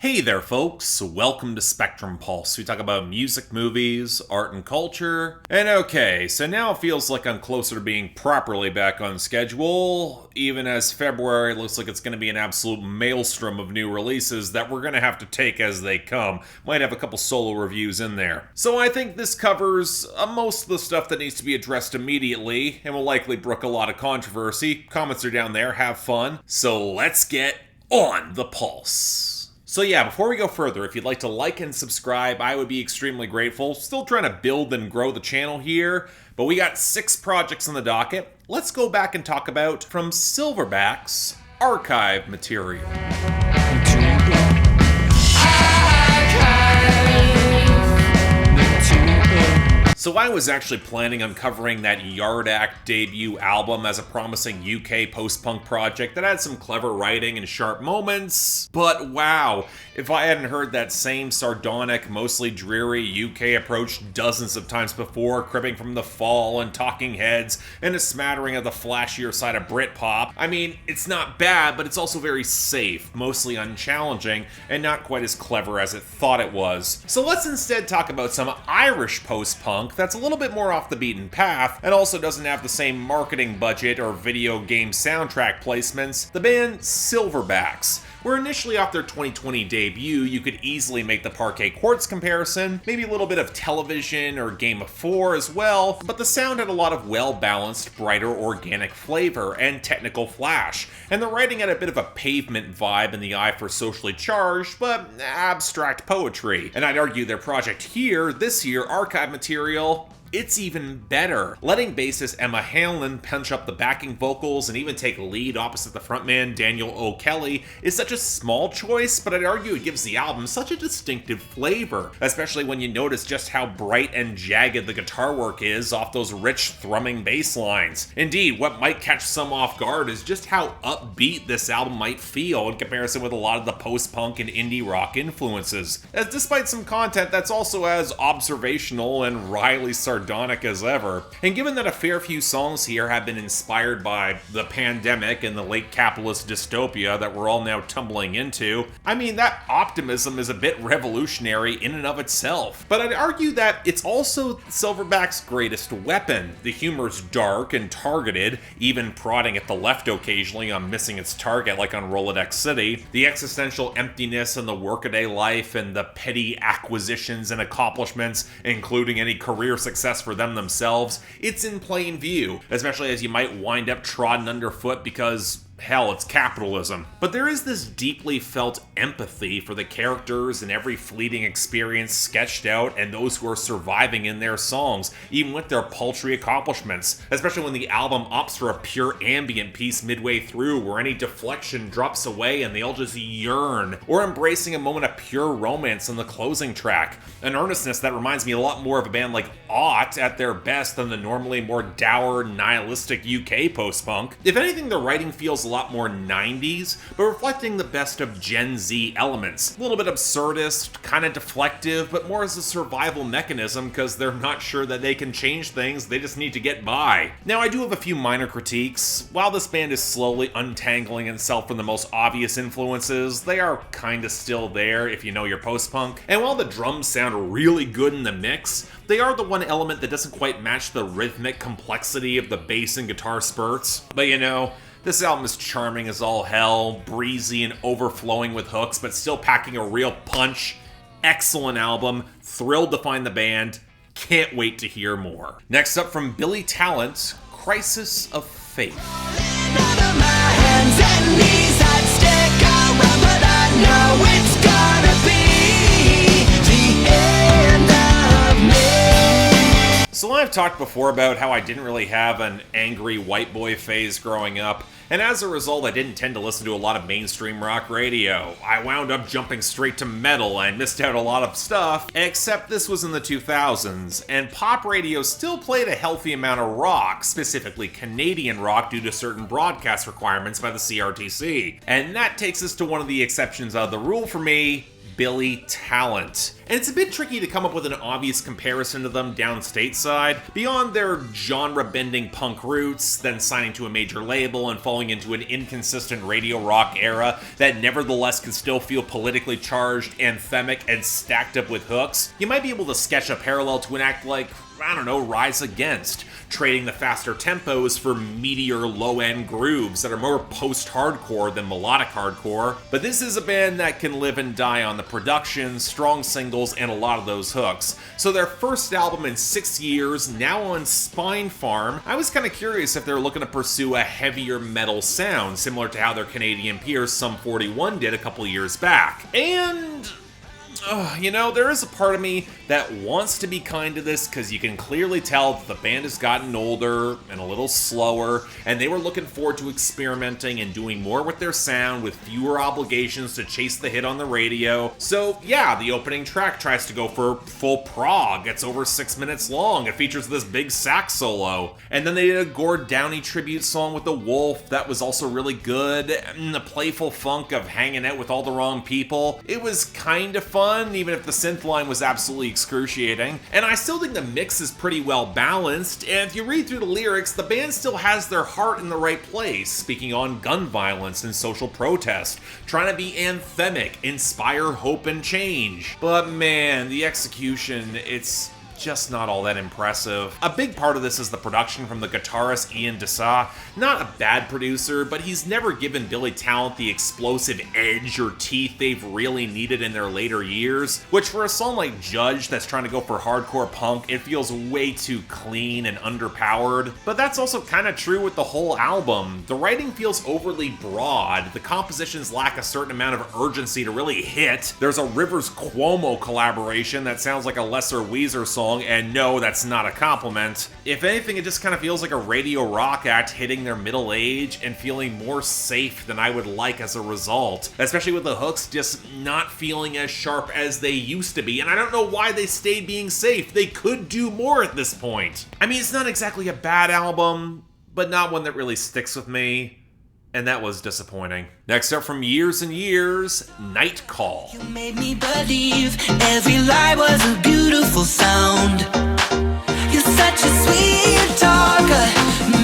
Hey there, folks. Welcome to Spectrum Pulse. We talk about music, movies, art, and culture. And okay, so now it feels like I'm closer to being properly back on schedule, even as February looks like it's going to be an absolute maelstrom of new releases that we're going to have to take as they come. Might have a couple solo reviews in there. So I think this covers most of the stuff that needs to be addressed immediately, and will likely brook a lot of controversy. Comments are down there, have fun. So let's get on the pulse. So yeah, before we go further, if you'd like to like and subscribe, I would be extremely grateful. Still trying to build and grow the channel here, but we got 6 projects on the docket. Let's go back and talk about from Silverbacks archive material. So I was actually planning on covering that Yard Act debut album as a promising UK post-punk project that had some clever writing and sharp moments, but wow, if I hadn't heard that same sardonic, mostly dreary UK approach dozens of times before, cribbing from The Fall and Talking Heads, and a smattering of the flashier side of Britpop, I mean, it's not bad, but it's also very safe, mostly unchallenging, and not quite as clever as it thought it was. So let's instead talk about some Irish post-punk that's a little bit more off the beaten path, and also doesn't have the same marketing budget or video game soundtrack placements, the band Silverbacks. Where initially off their 2020 debut, you could easily make the Parquet Quartz comparison, maybe a little bit of Television or Game of 4 as well, but the sound had a lot of well-balanced, brighter organic flavor and technical flash, and the writing had a bit of a Pavement vibe in the eye for socially charged, but abstract poetry. And I'd argue their project here, this year, archive material, it's even better. Letting bassist Emma Hanlon punch up the backing vocals and even take lead opposite the frontman Daniel O'Kelly is such a small choice, but I'd argue it gives the album such a distinctive flavor, especially when you notice just how bright and jagged the guitar work is off those rich thrumming bass lines. Indeed, what might catch some off guard is just how upbeat this album might feel in comparison with a lot of the post-punk and indie rock influences, as despite some content that's also as observational and wryly sardonic as ever. And given that a fair few songs here have been inspired by the pandemic and the late capitalist dystopia that we're all now tumbling into, I mean, that optimism is a bit revolutionary in and of itself. But I'd argue that it's also Silverback's greatest weapon. The humor's dark and targeted, even prodding at the left occasionally on missing its target like on Rolodex City. The existential emptiness in the workaday life and the petty acquisitions and accomplishments, including any career success for them themselves, it's in plain view, especially as you might wind up trodden underfoot because hell, it's capitalism. But there is this deeply felt empathy for the characters and every fleeting experience sketched out and those who are surviving in their songs, even with their paltry accomplishments, especially when the album opts for a pure ambient piece midway through where any deflection drops away and they all just yearn, or embracing a moment of pure romance in the closing track, an earnestness that reminds me a lot more of a band like Ought at their best than the normally more dour, nihilistic UK post-punk. If anything, the writing feels a lot more 90s, but reflecting the best of Gen Z elements. A little bit absurdist, kind of deflective, but more as a survival mechanism because they're not sure that they can change things, they just need to get by. Now, I do have a few minor critiques. While this band is slowly untangling itself from the most obvious influences, they are kinda still there if you know your post-punk. And while the drums sound really good in the mix, they are the one element that doesn't quite match the rhythmic complexity of the bass and guitar spurts. But you know, this album is charming as all hell, breezy and overflowing with hooks, but still packing a real punch. Excellent album, thrilled to find the band, can't wait to hear more. Next up from Billy Talent, Crisis of Faith. So I've talked before about how I didn't really have an angry white boy phase growing up, and as a result I didn't tend to listen to a lot of mainstream rock radio. I wound up jumping straight to metal and missed out a lot of stuff, except this was in the 2000s, and pop radio still played a healthy amount of rock, specifically Canadian rock due to certain broadcast requirements by the CRTC. And that takes us to one of the exceptions of the rule for me, Billy Talent. And it's a bit tricky to come up with an obvious comparison to them down stateside, beyond their genre-bending punk roots, then signing to a major label and falling into an inconsistent radio rock era that nevertheless can still feel politically charged, anthemic, and stacked up with hooks. You might be able to sketch a parallel to an act like, I don't know, Rise Against, trading the faster tempos for meatier low-end grooves that are more post-hardcore than melodic hardcore. But this is a band that can live and die on the production, strong singles, and a lot of those hooks. So their first album in 6 years, now on Spine Farm, I was kind of curious if they're looking to pursue a heavier metal sound, similar to how their Canadian peers Sum 41 did a couple years back. And you know, there is a part of me that wants to be kind to this because you can clearly tell that the band has gotten older and a little slower, and they were looking forward to experimenting and doing more with their sound with fewer obligations to chase the hit on the radio. So yeah, the opening track tries to go for full prog. It's over 6 minutes long. It features this big sax solo. And then they did a Gord Downie tribute song with the Wolf that was also really good. And the playful funk of hanging out with all the wrong people. It was kind of fun, even if the synth line was absolutely excruciating. And I still think the mix is pretty well balanced, and if you read through the lyrics, the band still has their heart in the right place, speaking on gun violence and social protest, trying to be anthemic, inspire hope and change. But man, the execution, it's just not all that impressive. A big part of this is the production from the guitarist Ian Dessa. Not a bad producer, but he's never given Billy Talent the explosive edge or teeth they've really needed in their later years, which for a song like Judge that's trying to go for hardcore punk, it feels way too clean and underpowered. But that's also kind of true with the whole album. The writing feels overly broad, the compositions lack a certain amount of urgency to really hit. There's a Rivers Cuomo collaboration that sounds like a lesser Weezer song, and no, that's not a compliment. If anything, it just kind of feels like a radio rock act hitting their middle age and feeling more safe than I would like as a result, especially with the hooks just not feeling as sharp as they used to be, and I don't know why they stayed being safe. They could do more at this point. I mean, it's not exactly a bad album, but not one that really sticks with me. And that was disappointing. Next up from Years and Years, Night Call. You made me believe every lie was a beautiful sound. You're such a sweet talker,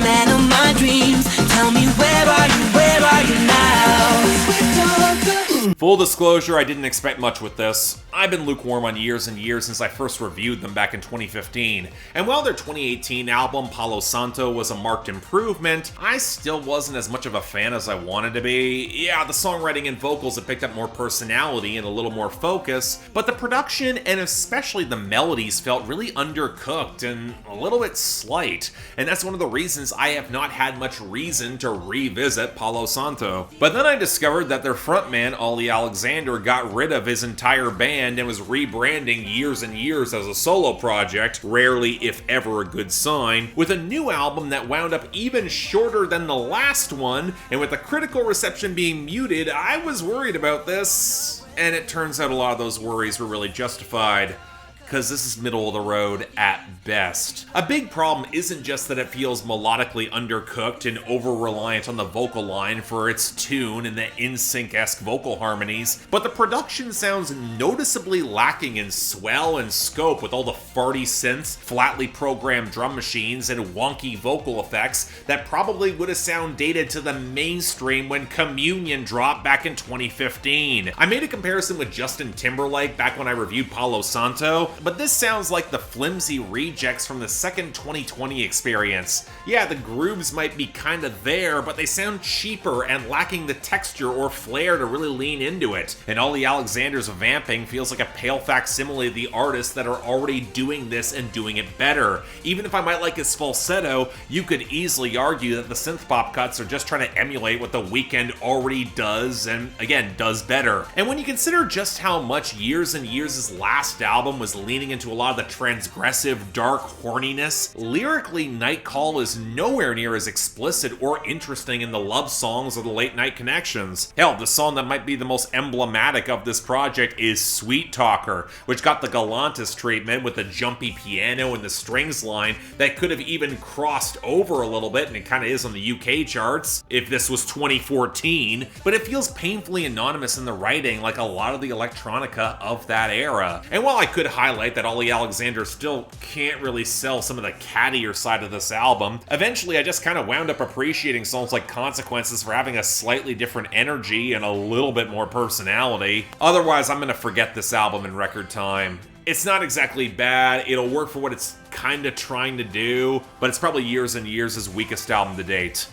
man of my dreams. Tell me where are you now? Sweet talker. Full disclosure, I didn't expect much with this. I've been lukewarm on Years and Years since I first reviewed them back in 2015, and while their 2018 album, Palo Santo, was a marked improvement, I still wasn't as much of a fan as I wanted to be. Yeah, the songwriting and vocals have picked up more personality and a little more focus, but the production, and especially the melodies, felt really undercooked and a little bit slight, and that's one of the reasons I have not had much reason to revisit Palo Santo. But then I discovered that their frontman, Ollie Alexander, got rid of his entire band and was rebranding Years and Years as a solo project, rarely if ever a good sign, with a new album that wound up even shorter than the last one, and with the critical reception being muted, I was worried about this, and it turns out a lot of those worries were really justified, because this is middle of the road at best. A big problem isn't just that it feels melodically undercooked and over-reliant on the vocal line for its tune and the NSYNC-esque vocal harmonies, but the production sounds noticeably lacking in swell and scope with all the farty synths, flatly programmed drum machines, and wonky vocal effects that probably would have sound dated to the mainstream when Communion dropped back in 2015. I made a comparison with Justin Timberlake back when I reviewed Palo Santo, but this sounds like the flimsy rejects from the second 2020 experience. Yeah, the grooves might be kinda there, but they sound cheaper and lacking the texture or flair to really lean into it. And Ollie Alexander's vamping feels like a pale facsimile of the artists that are already doing this and doing it better. Even if I might like his falsetto, you could easily argue that the synthpop cuts are just trying to emulate what The Weeknd already does, and again, does better. And when you consider just how much Years and Years' last album was leaning into a lot of the transgressive, dark horniness. Lyrically, Night Call is nowhere near as explicit or interesting in the love songs or the late night connections. Hell, the song that might be the most emblematic of this project is Sweet Talker, which got the Galantis treatment with the jumpy piano and the strings line that could have even crossed over a little bit, and it kind of is on the UK charts if this was 2014, but it feels painfully anonymous in the writing like a lot of the electronica of that era. And while I could highlight that Ollie Alexander still can't really sell some of the cattier side of this album, eventually I just kind of wound up appreciating songs like Consequences for having a slightly different energy and a little bit more personality. Otherwise, I'm gonna forget this album in record time. It's not exactly bad, it'll work for what it's kinda trying to do, but it's probably Years and Years' weakest album to date.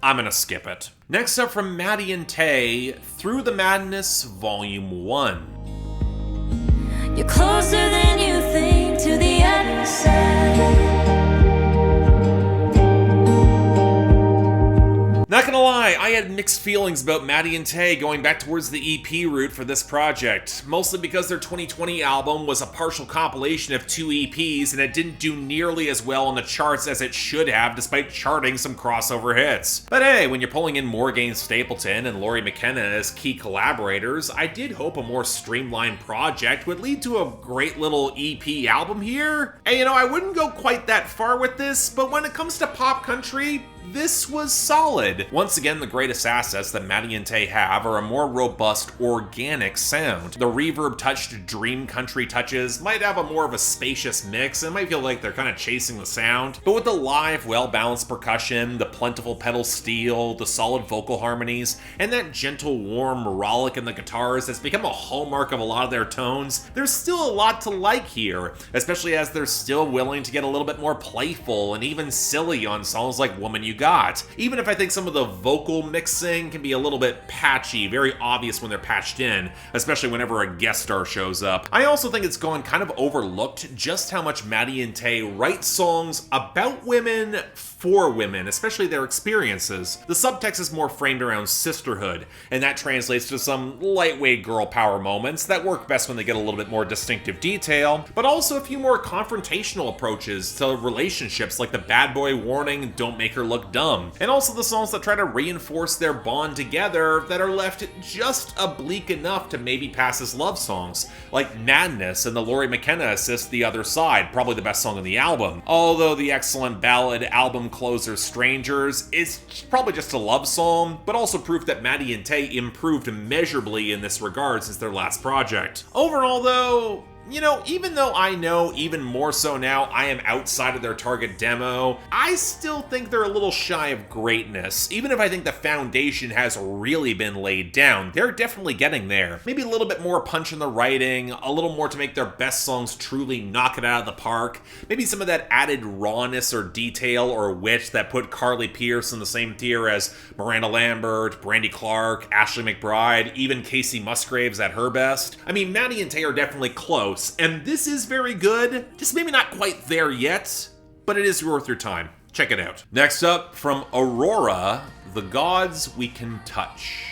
I'm gonna skip it. Next up from Maddie Tae, Through the Madness, Volume 1. You're closer than you think to the other side. Not gonna lie, I had mixed feelings about Maddie Tae going back towards the EP route for this project, mostly because their 2020 album was a partial compilation of 2 EPs and it didn't do nearly as well on the charts as it should have despite charting some crossover hits. But hey, when you're pulling in Morgane Stapleton and Laurie McKenna as key collaborators, I did hope a more streamlined project would lead to a great little EP album here. And you know, I wouldn't go quite that far with this, but when it comes to pop country, this was solid. Once again, the greatest assets that Maddie Tae have are a more robust, organic sound. The reverb-touched dream country touches might have a more of a spacious mix, and might feel like they're kind of chasing the sound, but with the live, well-balanced percussion, the plentiful pedal steel, the solid vocal harmonies, and that gentle, warm moralic in the guitars that's become a hallmark of a lot of their tones, there's still a lot to like here, especially as they're still willing to get a little bit more playful and even silly on songs like Woman You Got. Even if I think some of the vocal mixing can be a little bit patchy, very obvious when they're patched in, especially whenever a guest star shows up. I also think it's gone kind of overlooked just how much Maddie Tae writes songs about women for women, especially their experiences. The subtext is more framed around sisterhood, and that translates to some lightweight girl power moments that work best when they get a little bit more distinctive detail, but also a few more confrontational approaches to relationships like the bad boy warning, don't make her look dumb, and also the songs that try to reinforce their bond together that are left just oblique enough to maybe pass as love songs, like Madness and the Laurie McKenna assist The Other Side, probably the best song on the album. Although the excellent ballad album closer Strangers is probably just a love song, but also proof that Maddie Tae improved measurably in this regard since their last project. Overall though, you know, even though I know even more so now I am outside of their target demo, I still think they're a little shy of greatness. Even if I think the foundation has really been laid down, they're definitely getting there. Maybe a little bit more punch in the writing, a little more to make their best songs truly knock it out of the park, maybe some of that added rawness or detail or wit that put Carly Pearce in the same tier as Miranda Lambert, Brandy Clark, Ashley McBride, even Casey Musgraves at her best. I mean, Maddie Tae are definitely close, and this is very good, just maybe not quite there yet, but it is worth your time. Check it out. Next up, from AURORA, The Gods We Can Touch.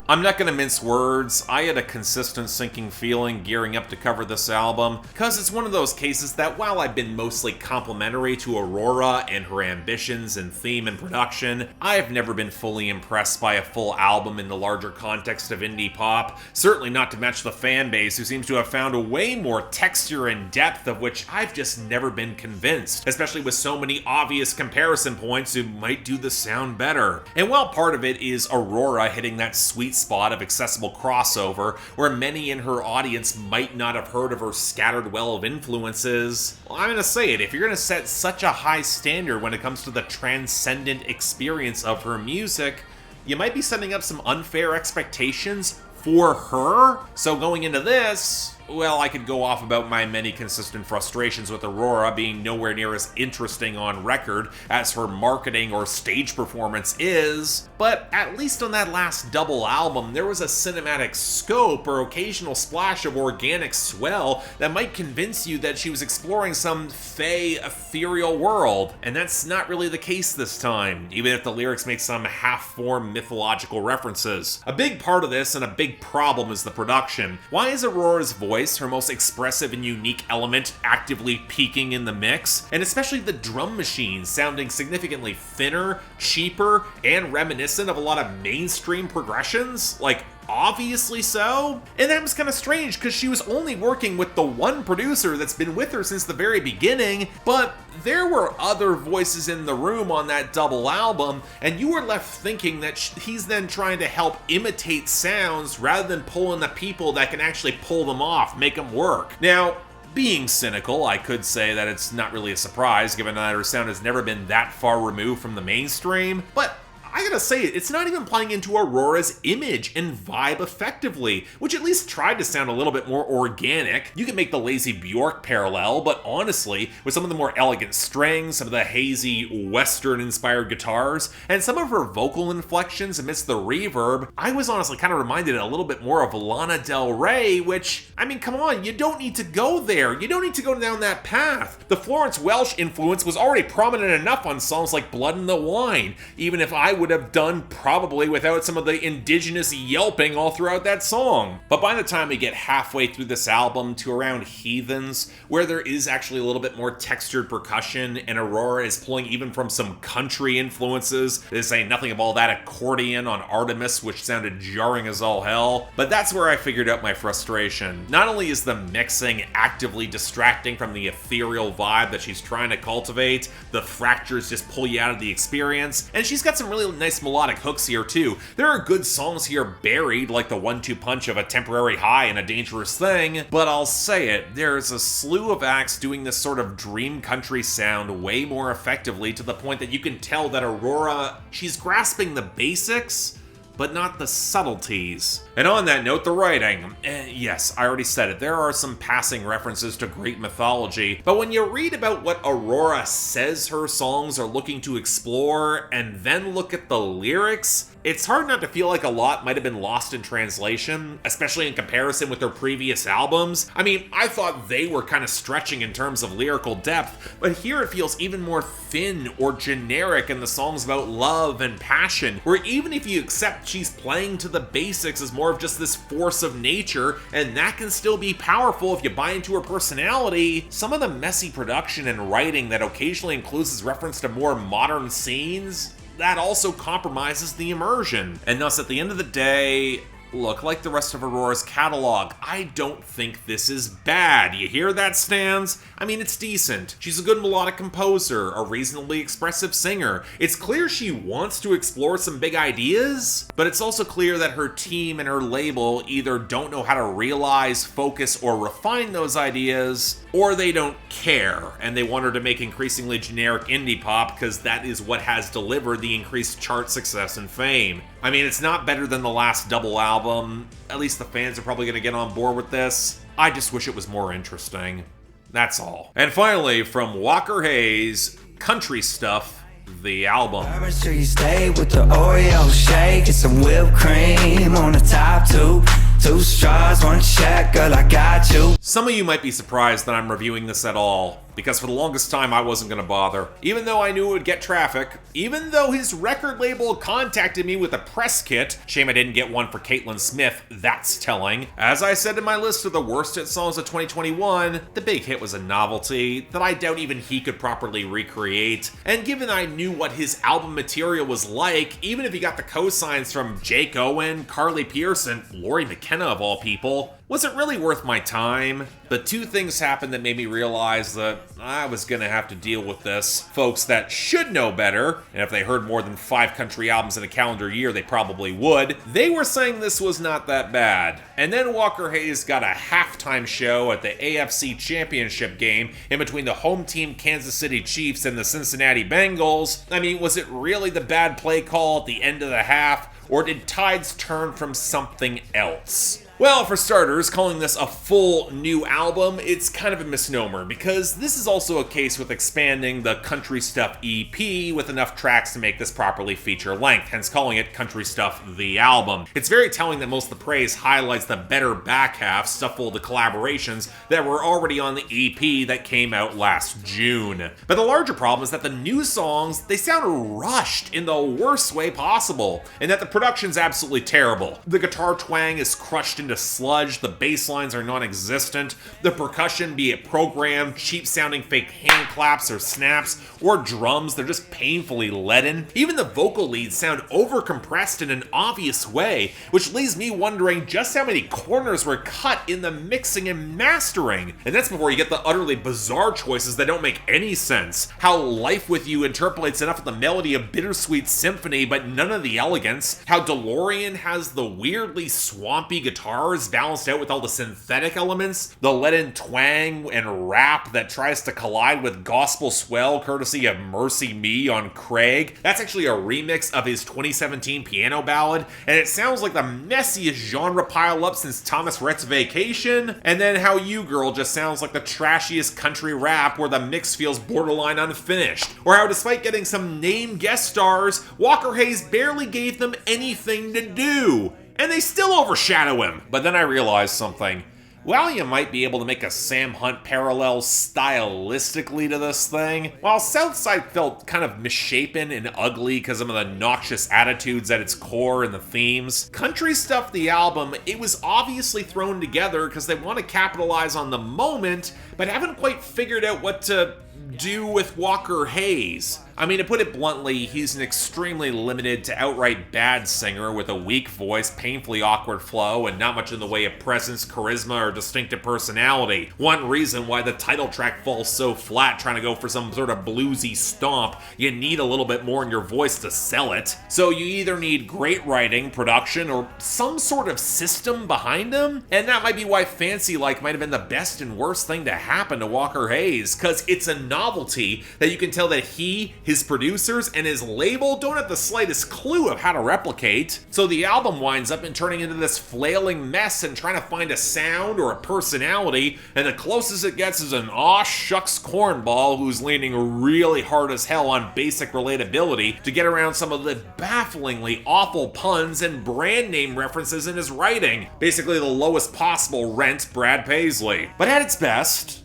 I'm not gonna mince words, I had a consistent sinking feeling gearing up to cover this album, because it's one of those cases that while I've been mostly complimentary to AURORA and her ambitions in theme and production, I have never been fully impressed by a full album in the larger context of indie pop, certainly not to match the fan base who seems to have found a way more texture and depth of which I've just never been convinced, especially with so many obvious comparison points who might do the sound better. And while part of it is AURORA hitting that sweet spot of accessible crossover, where many in her audience might not have heard of her scattered well of influences, well, I'm gonna say it, if you're gonna set such a high standard when it comes to the transcendent experience of her music, you might be setting up some unfair expectations for her. So going into this, well, I could go off about my many consistent frustrations with Aurora being nowhere near as interesting on record as her marketing or stage performance is, but at least on that last double album, there was a cinematic scope or occasional splash of organic swell that might convince you that she was exploring some fey, ethereal world, and that's not really the case this time, even if the lyrics make some half-formed mythological references. A big part of this, and a big problem, is the production. Why is Aurora's voice, her most expressive and unique element, actively peaking in the mix? And especially the drum machine sounding significantly thinner, cheaper, and reminiscent of a lot of mainstream progressions? Like, obviously so? And that was kind of strange because she was only working with the one producer that's been with her since the very beginning, but there were other voices in the room on that double album, and you were left thinking that he's then trying to help imitate sounds rather than pull in the people that can actually pull them off, make them work. Now, being cynical, I could say that it's not really a surprise given that her sound has never been that far removed from the mainstream, but I gotta say, it's not even playing into Aurora's image and vibe effectively, which at least tried to sound a little bit more organic. You can make the lazy Bjork parallel, but honestly, with some of the more elegant strings, some of the hazy Western-inspired guitars, and some of her vocal inflections amidst the reverb, I was honestly kind of reminded a little bit more of Lana Del Rey, which, I mean, come on, you don't need to go there. You don't need to go down that path. The Florence Welch influence was already prominent enough on songs like Blood in the Wine, even if I would have done probably without some of the indigenous yelping all throughout that song. But by the time we get halfway through this album to around Heathens, where there is actually a little bit more textured percussion and Aurora is pulling even from some country influences, this ain't nothing of all that accordion on Artemis, which sounded jarring as all hell, but that's where I figured out my frustration. Not only is the mixing actively distracting from the ethereal vibe that she's trying to cultivate, the fractures just pull you out of the experience, and she's got some really nice melodic hooks here too. There are good songs here buried, like the 1-2 punch of A Temporary High and A Dangerous Thing, but I'll say it, there's a slew of acts doing this sort of dream country sound way more effectively, to the point that you can tell that Aurora, she's grasping the basics, but not the subtleties. And on that note, the writing. Yes, I already said it, there are some passing references to Greek mythology, but when you read about what Aurora says her songs are looking to explore, and then look at the lyrics, it's hard not to feel like a lot might have been lost in translation, especially in comparison with their previous albums. I mean, I thought they were kind of stretching in terms of lyrical depth, but here it feels even more thin or generic in the songs about love and passion, where even if you accept she's playing to the basics as more of just this force of nature, and that can still be powerful if you buy into her personality, some of the messy production and writing that occasionally includes this reference to more modern scenes, that also compromises the immersion. And thus, at the end of the day, look, like the rest of Aurora's catalog, I don't think this is bad. You hear that, Stans? I mean, it's decent. She's a good melodic composer, a reasonably expressive singer. It's clear she wants to explore some big ideas, but it's also clear that her team and her label either don't know how to realize, focus, or refine those ideas, or they don't care, and they want her to make increasingly generic indie pop because that is what has delivered the increased chart success and fame. I mean, it's not better than the last double album. At least the fans are probably going to get on board with this. I just wish it was more interesting. That's all. And finally, from Walker Hayes, Country Stuff, the album. Make sure you stay with the Oreo shake and some whipped cream on the top two. 2 straws, 1 check, girl, I got you. Some of you might be surprised that I'm reviewing this at all, because for the longest time I wasn't going to bother. Even though I knew it would get traffic, even though his record label contacted me with a press kit, shame I didn't get one for Caitlin Smith, that's telling. As I said in my list of the worst hit songs of 2021, the big hit was a novelty that I doubt even he could properly recreate, and given I knew what his album material was like, even if he got the cosigns from Jake Owen, Carly Pearce, and Laurie McKenna of all people, was it really worth my time? But 2 things happened that made me realize that I was gonna have to deal with this. Folks that should know better, and if they heard more than 5 country albums in a calendar year, they probably would, they were saying this was not that bad. And then Walker Hayes got a halftime show at the AFC Championship game in between the home team Kansas City Chiefs and the Cincinnati Bengals. I mean, was it really the bad play call at the end of the half? Or did tides turn from something else? Well, for starters, calling this a full new album, it's kind of a misnomer, because this is also a case with expanding the Country Stuff EP with enough tracks to make this properly feature-length, hence calling it Country Stuff the Album. It's very telling that most of the praise highlights the better back half, stuff full of the collaborations that were already on the EP that came out last June. But the larger problem is that the new songs, they sound rushed in the worst way possible, and that the production's absolutely terrible. The guitar twang is crushed into sludge, the bass lines are non-existent, the percussion, be it programmed, cheap-sounding fake hand claps or snaps, or drums, they're just painfully leaden. Even the vocal leads sound over-compressed in an obvious way, which leaves me wondering just how many corners were cut in the mixing and mastering. And that's before you get the utterly bizarre choices that don't make any sense. How Life With You interpolates enough of the melody of Bittersweet Symphony, but none of the elegance. How DeLorean has the weirdly swampy guitars balanced out with all the synthetic elements, the leaden twang and rap that tries to collide with gospel swell courtesy of Mercy Me on Craig. That's actually a remix of his 2017 piano ballad, and it sounds like the messiest genre pile-up since Thomas Rhett's Vacation. And then how You Girl just sounds like the trashiest country rap where the mix feels borderline unfinished. Or how despite getting some name guest stars, Walker Hayes barely gave them anything to do, and they still overshadow him. But then I realized something. While you might be able to make a Sam Hunt parallel stylistically to this thing, while Southside felt kind of misshapen and ugly because of the noxious attitudes at its core and the themes, Country Stuff the Album, it was obviously thrown together because they want to capitalize on the moment, but haven't quite figured out what to do with Walker Hayes. I mean, to put it bluntly, he's an extremely limited to outright bad singer with a weak voice, painfully awkward flow, and not much in the way of presence, charisma, or distinctive personality. One reason why the title track falls so flat trying to go for some sort of bluesy stomp. You need a little bit more in your voice to sell it. So you either need great writing, production, or some sort of system behind him, and that might be why Fancy Like might have been the best and worst thing to happen to Walker Hayes, because it's a novelty that you can tell that he, his producers, and his label don't have the slightest clue of how to replicate. So the album winds up turning into this flailing mess and trying to find a sound or a personality, and the closest it gets is an aw shucks cornball who's leaning really hard as hell on basic relatability to get around some of the bafflingly awful puns and brand name references in his writing. Basically the lowest possible rent Brad Paisley. But at its best,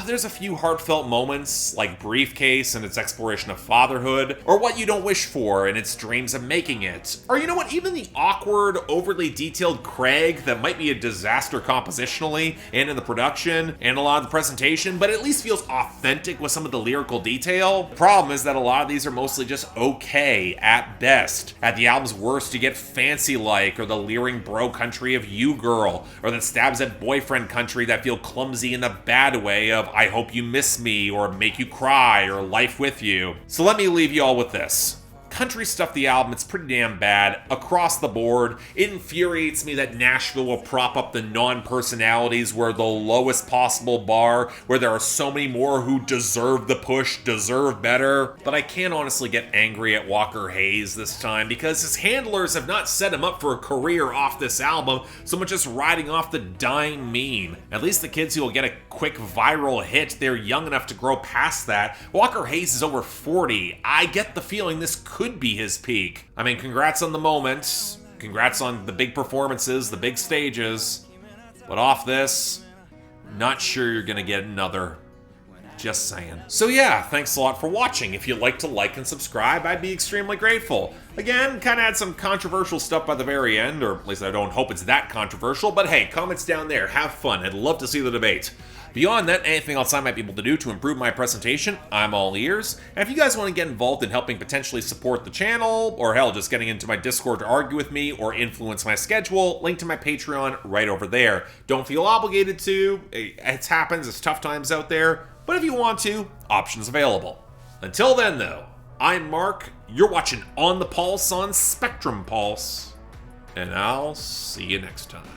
there's a few heartfelt moments, like Briefcase and its exploration of fatherhood, or What You Don't Wish For and its dreams of making it, or you know what, even the awkward, overly detailed Craig that might be a disaster compositionally and in the production and a lot of the presentation, but at least feels authentic with some of the lyrical detail. The problem is that a lot of these are mostly just okay at best. At the album's worst, you get Fancy Like, or the leering bro country of You Girl, or the stabs at boyfriend country that feel clumsy in the bad way of I Hope You Miss Me, or Make You Cry, or Life With You. So let me leave you all with this. Country Stuff the Album, it's pretty damn bad across the board. It infuriates me that Nashville will prop up the non-personalities where the lowest possible bar, where there are so many more who deserve the push, deserve better. But I can't honestly get angry at Walker Hayes this time because his handlers have not set him up for a career off this album, so much as riding off the dying meme. At least the kids who will get a quick viral hit, they're young enough to grow past that. Walker Hayes is over 40. I get the feeling this could be his peak. I mean, congrats on the moments, congrats on the big performances, the big stages, but off this, not sure you're gonna get another. Just saying. So yeah, thanks a lot for watching. If you'd like to like and subscribe, I'd be extremely grateful. Again, kind of had some controversial stuff by the very end, or at least I don't hope it's that controversial, but hey, comments down there, have fun, I'd love to see the debate. Beyond that, anything else I might be able to do to improve my presentation, I'm all ears. And if you guys want to get involved in helping potentially support the channel, or hell, just getting into my Discord to argue with me or influence my schedule, link to my Patreon right over there. Don't feel obligated to, it happens, it's tough times out there, but if you want to, options available. Until then though, I'm Mark, you're watching On the Pulse on Spectrum Pulse, and I'll see you next time.